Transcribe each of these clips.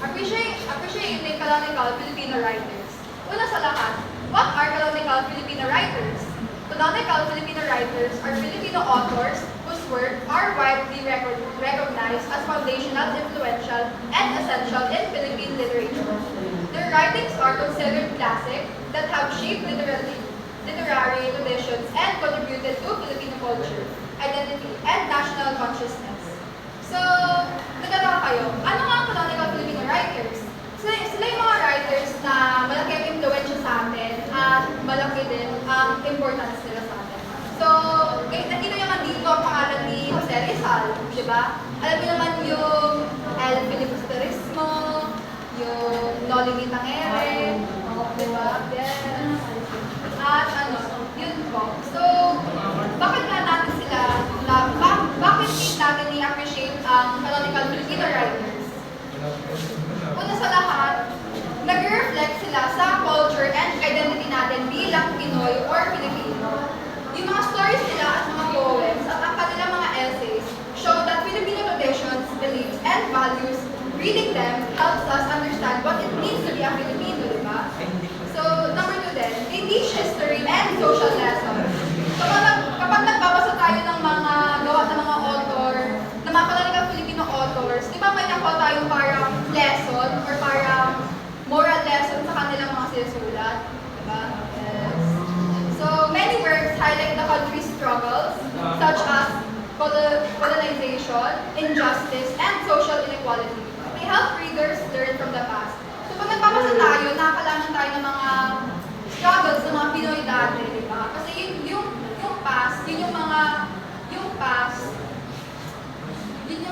Appreciating canonical Filipino writers. Una sa lahat, what are canonical Filipino writers? Canonical Filipino writers are Filipino authors whose work are widely recognized as foundational, influential, and essential in Philippine literature. Their writings are considered classic that have shaped literary traditions and contributed to Filipino culture, identity, and national consciousness. So, nagtataka kayo, ano nga ang canonical Filipino writers? Sila yung mga writers na malaki ang impluensya sa atin at malaki din ang importance nila sa atin. So, nandito naman dito ang pangalan ni Jose Rizal, di ba? Alam niyo naman yung El Filibusterismo, yung Noli Me Tangere, di ba? Yes. At yun po. So, bakit nga natin sila, bakit need natin i-appreciate ang canonical Filipino writers? Una sa lahat, nag-reflect sila sa culture and identity natin bilang Pinoy or Filipino. Yung mga stories nila at mga poems at ang kanilang mga essays show that Filipino traditions, beliefs, and values, reading them helps us understand what it means to be a Filipino, di ba? So, number 2 din, they teach history and social lessons. Kapag nagbabasa tayo ng mga gawa ng mga author, ng mga canonical Filipino authors, di ba may nakuha tayong parang lesson or parang moral lesson sa kanilang mga sinusulat? Diba? Yes. So, many works highlight the country's struggles, such as colonization, injustice, and social inequality. They help readers learn from the past. So, pag nagbabasa tayo, nakakalaman tayo ng mga struggles ng mga Pinoy dati, di ba? Kasi yung past, yun yung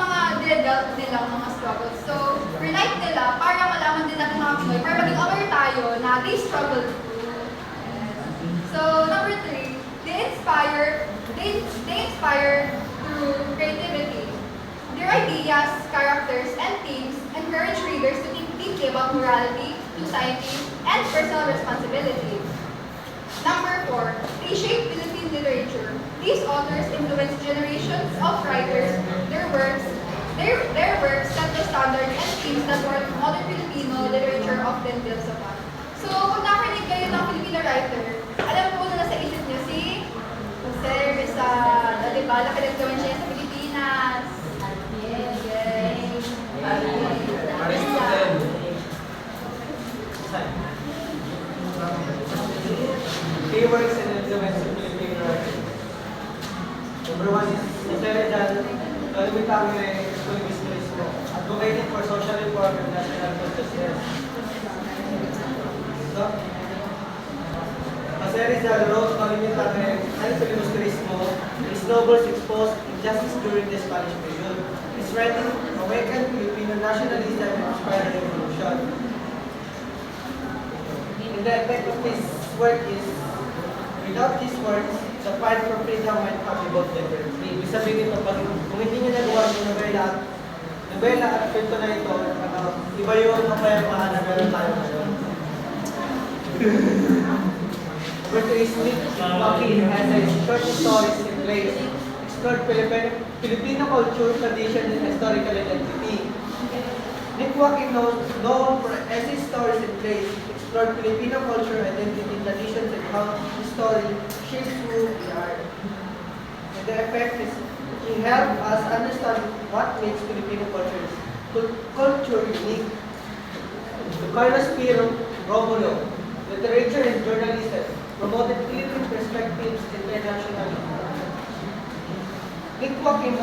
mga dinedelt nilang mga struggles. So, relate nila para malaman din natin mga Pinoy, para maging aware tayo na they struggle too. So, number 3, they inspire through creativity. Their ideas, characters, and themes encourage readers to think deeply about morality, society, and personal responsibility. Number 4, they shape Philippine literature. These authors influence generations of writers. Their works set the standards and themes that modern Filipino literature often builds upon. So, kung nakarinig kayo ng Filipino writer, alam po na nasa isip niyo si Jose Rizal, diba? Laki ng gawin siya sa Pilipinas. Yes. Key works and influence of Filipino writing. Number 1 is Jose Rizal, Noli Me Tangere, Filibusterismo, advocating for social reform and national consciousness. So, Jose Rizal wrote Noli Me Tangere and Filibusterismo. His novels exposed injustice during the Spanish period. His writing awakened Filipino nationalism and inspired a revolution. And the effect of this work is, without these works, the fight for freedom might have evolved differently. Ibig sabihin nito, kung hindi niya nagawa yung nobela at kwento na ito, iba yung kapayapaan na meron tayo ngayon. Number 2 is Nick Joaquin has a short stories in plays, explored Filipino culture, tradition, and historical identity. Nick Joaquin, known for essay stories and plays, explored Filipino culture, identity, traditions, and how the story shapes who we are. And the effect is, he helped us understand what makes Filipino culture unique. Carlos P. Romulo, literature and journalism, promoted Philippine perspectives internationally. Nick Joaquin,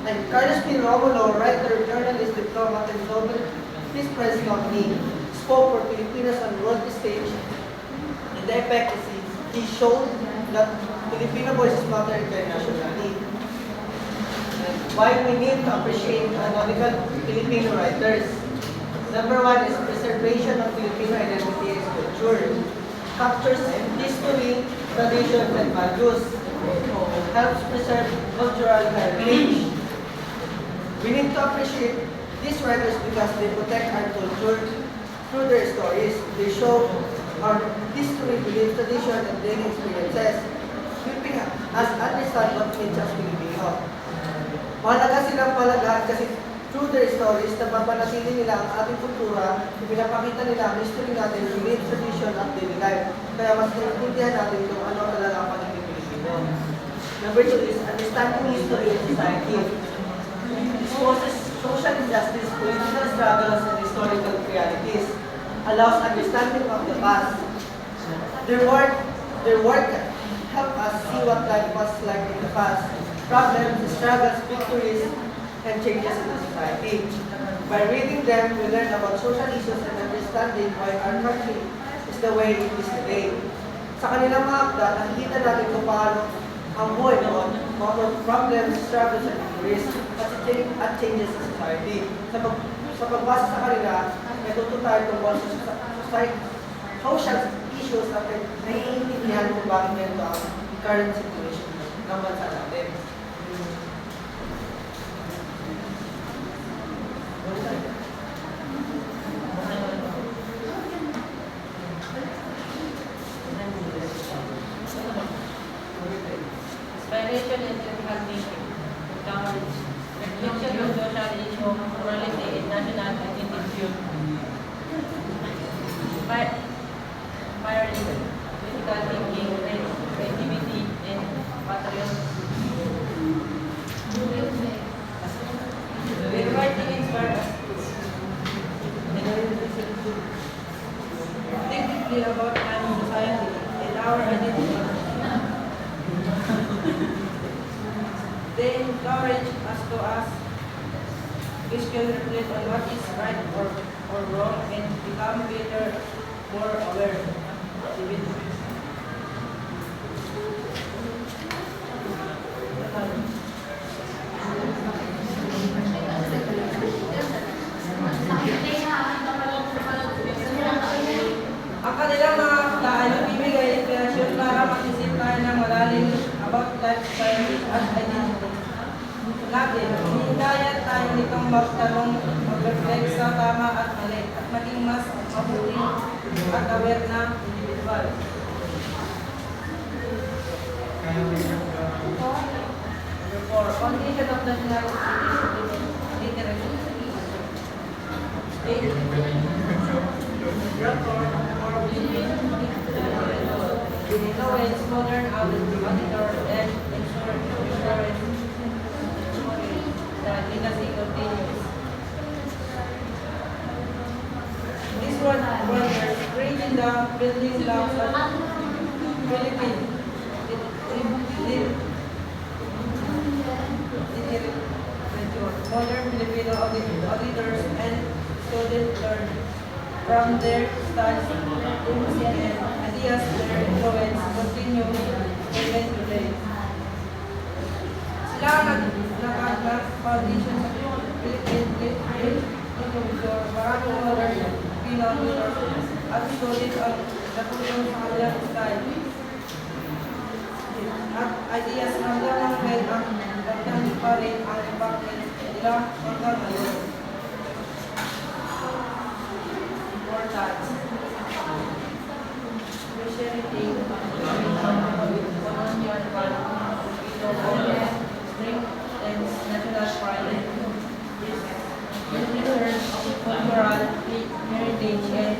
and Carlos P. Romulo, writer, journalist, diplomat, and Nobel Peace Prize nominee, spoke for Filipinos on the world stage. And the effect is he showed that Filipino voices matter internationally. And why we need to appreciate canonical Filipino writers. Number 1 is preservation of Filipino identity and culture. Captures history, traditions, and values. Helps preserve cultural heritage. We need to appreciate these writers because they protect our culture through their stories. They show our history, beliefs, tradition, and daily experiences, helping us understand what makes us Filipino. Mahalaga silang palagahan kasi Through their stories, napapanatili nila ang ating kultura, pinapakita nila ang history natin, belief, tradition, at daily life. Kaya mas naiintindihan natin kung ano talaga ang pagiging Pilipino. Number 2 is understanding history and society. Exposes social injustice, political struggles, and historical realities. Allows understanding of the past. Their work help us see what life was like in the past, problems, struggles, victories, and changes in the society. By reading them, we learn about social issues and understanding why our country is the way it is today. Sa kanilang mga akda, nakikita natin kung paano ang buhay noon, mga problems, struggles, and victories, at changes sa society. Sa pagbasa sa kanila, natuto tayo tungkol sa social issues at naiintindihan kung bakit ganito ang current situation ng bansa natin. Inspiration and critical thinking. Courage. Reflection on social issue, morality, and national identity. Inspiring. Critical thinking, creativity, and patriotism. Their writing inspires us to think deeply about time and society and our identity. They encourage us to ask questions, reflect on what is right or wrong, and become better, more aware. Ang kanilang mga akda ay nagbibigay inspirasyon para mag-isip tayo ng malalim about lifestyle at identity natin. Hinihikayat tayo nitong magtanong, mag-reflect sa tama at mali, at maging mas mabuti at aware na individual. Number 4, foundation of national literacy. Influence modern auditors and ensure the legacy continues. This one brothers creating the building blocks of Philippine modern Filipino auditors and students learn from their studies and ideas. Their influence continues even today. Sila ang nag foundation sa Philippine literature, maraming modern Filipino auditors at students ang natulong sa kanilang style at ideas ng damang guide ang nagtanggi pa rin ang impact nila hanggang ngayon. Important. Christianity, colonial value, strength and national pride. Preserves cultural heritage and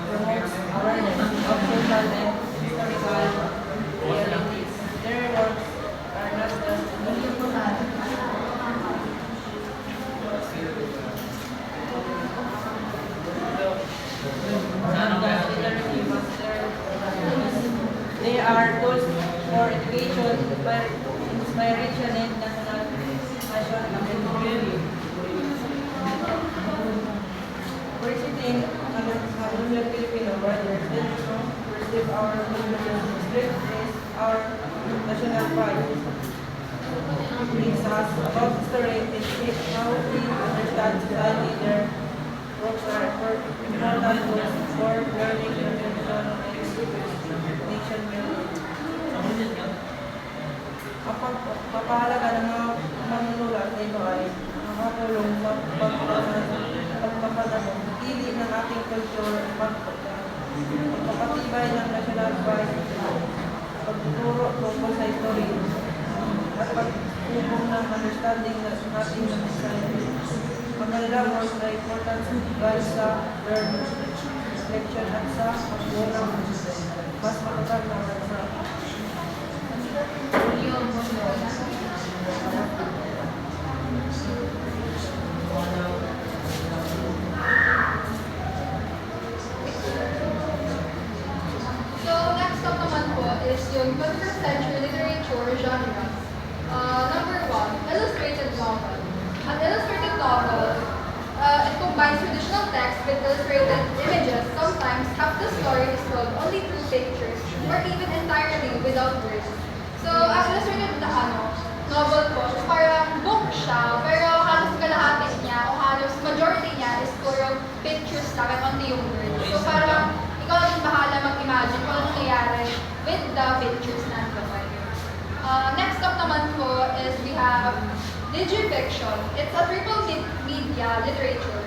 promotes awareness of social and historical realities. Their works are not just they are tools for education, inspiration, and national passion and community. Presenting Hallelujah Filipino brothers, receive our strength is our national pride. It brings us about history and how we understand society. Their works are important tools for learning, invention, and nation building. Ang pagpapahalaga ng mga manunulat na ito ay nakatulong sa pagpapanatili ng ating culture, pagpapatibay ng national pride, pagtuturo tungkol sa history, at pagtutulong ng understanding na ating society. maganda mo sa importance guys sa learning, reflection at sa pagbuo ng mas matatag na bansa. So, next up naman po is yung 21st century literature genre. Number one, illustrated novel. An illustrated novel, it combines traditional text with illustrated images. Sometimes half the story is told only through pictures or even entirely without words. So, ang illustrated na novel po, is parang book siya, pero halos kalahati niya o halos majority niya is puro pictures lang at only yung words. So, parang ikaw ang bahala mag-imagine kung ano nangyayari with the pictures na nandun. Next up naman po is we have digifiction. It's a triple media literature.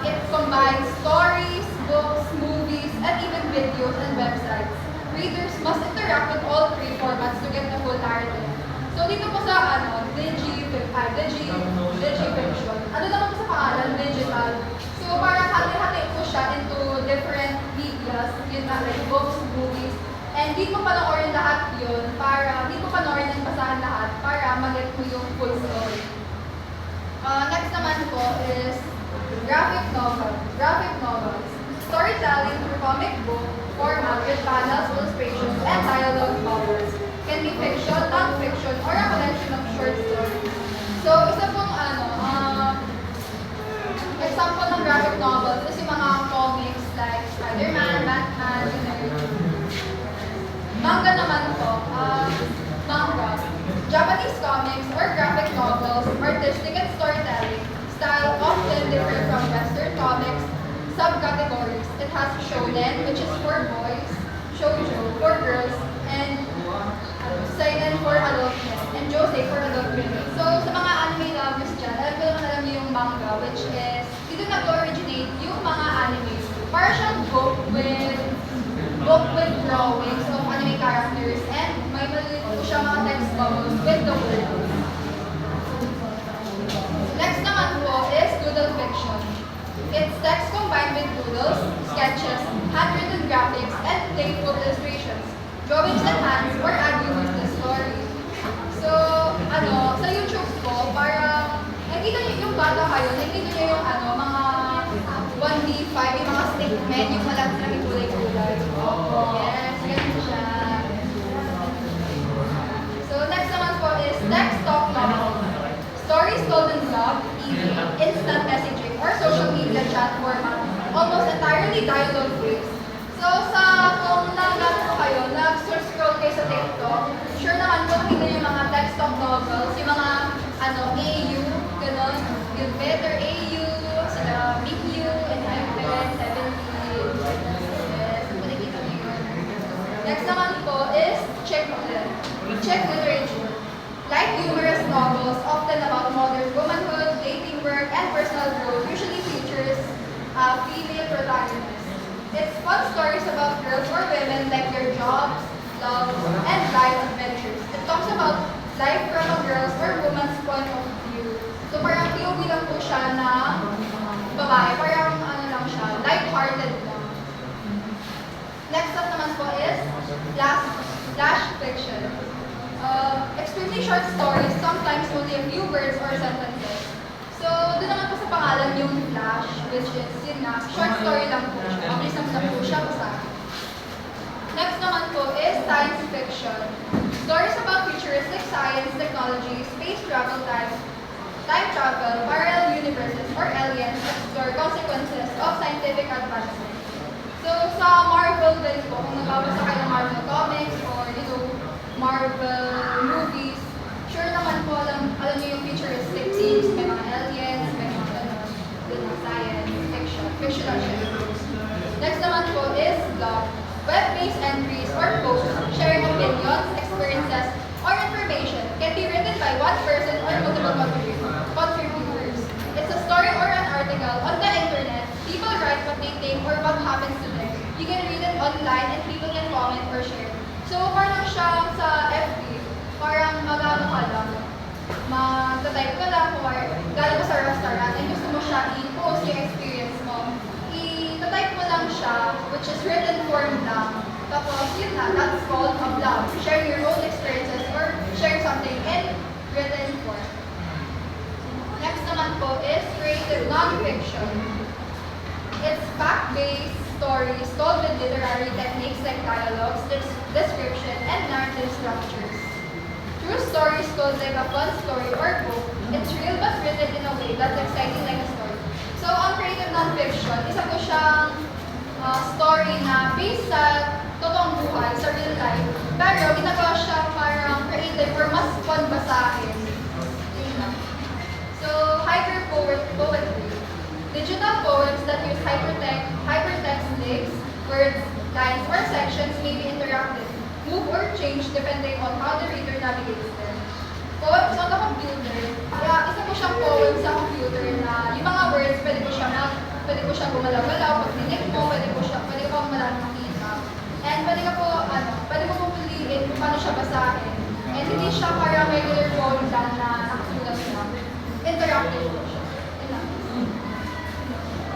It combines stories, books, movies, and even videos and websites. Readers must interact with all three formats to get the full narrative. So dito po sa digifiction, ano naman po sa pangalan? Digital. So parang hati-hati po siya into different medias, yun na like books, movies, and di mo panoorin lahat yun para, di mo panoorin and basahan lahat para mag-get mo yung full story. Next naman po is graphic novels. Storytelling through comic book format with panels, illustrations, and dialogue novels. Can be fiction, non-fiction, or a collection of short stories. So, isa pong example ng graphic novels is yung mga comics like Spider-Man, Batman, Manga naman po, manga. Japanese comics or graphic novels, artistic and storytelling style often differ from Western comics subcategories. It has shonen, which is for boys, shoujo for girls, and seinen for adult men, and josei for adult women. So, sa mga anime lovers dyan, alam niyo yung manga, which is, dito nag-originate yung mga anime. Para siyang book with drawings of anime characters, and may maliit po siya mga text bubbles with the words. Next naman po is doodle fiction. It's text combined with doodles, sketches, handwritten graphics, and playful illustrations. Drawings and hands or add humor to the story. So, sa YouTube po, parang, nakikita niyo yung bata kayo, nakikita niyo yung mga 1D5, yung mga statement, yung malapit na may kulay-kulay. Yes, ganun siya. So, next naman po is text talk novel. Stories told in blog, email, instant messaging, or social media chat format, almost entirely dialogue-based. So, kung nag-ano kayo, nag-scroll kayo sa TikTok, sure naman po nakita yung mga text talk novels, yung mga, AU, gano'n, Feel Better AU, sila Meet You, Enhypen, 70, yes, nakikita niyo yun. Next naman po is Czech literature. Like humorous novels, often about modern womanhood, dating work, and personal growth, usually features female protagonists. It's fun stories about girls or women like their jobs, love, and life adventures. It talks about life from a girl's or woman's point of view. So parang POV lang po siya na babae, parang lang siya, light-hearted lang. Next up naman po is flash fiction. Extremely short stories, sometimes only a few words or sentences. So, doon naman po sa pangalan yung flash, which is yun na, short story lang po siya. Mabilis lang po siya basahin. Next naman po is science fiction. Stories about futuristic science, technology, space travel, time travel, parallel universes, or aliens explore consequences of scientific advancement. So, sa Marvel din po, kung nagbabasa kayo ng Marvel comics or Marvel movies, sure naman po alam niyo yung futuristic scenes, may mga aliens, may mga science, fiction lang siya. Next naman po is blog. Web-based entries or posts sharing opinions, experiences, or information can be written by one person or multiple contributors. It's a story or an article on the internet. People write what they think or what happens to them. You can read it online and people can comment or share. So, parang siya sa FB, parang magano ka lang. magta-type ka lang or galing ka sa restaurant and gusto mo siya i-post yung experience mo, i-type mo lang siya, which is written form lang. Tapos, yun na, that's called a blog. Share your own experiences or share something in written form. Next naman po is creative nonfiction. It's fact-based stories told with literary techniques like dialogues, description, and narrative structures. True stories told like a fun story or book, it's real but written in a way that's exciting like a story. So, ang creative nonfiction, isa po siyang story na based sa totoong buhay, sa real life, pero ginagawa siya parang creative or mas fun basahin. Yun lang. So, poetry. Digital poems that use hypertext links, words, lines, or sections may be interactive, move or change depending on how the reader navigates them. Poems on the computer. Isa po siyang poem sa computer na yung mga words pwede ko siya gumalaw-galaw pag ninig mo, pwede ko malalang makita. And pwede mo po piliin kung paano siya basahin. And hindi siya parang regular poem lang na nakasulat siya. Interactive po siya.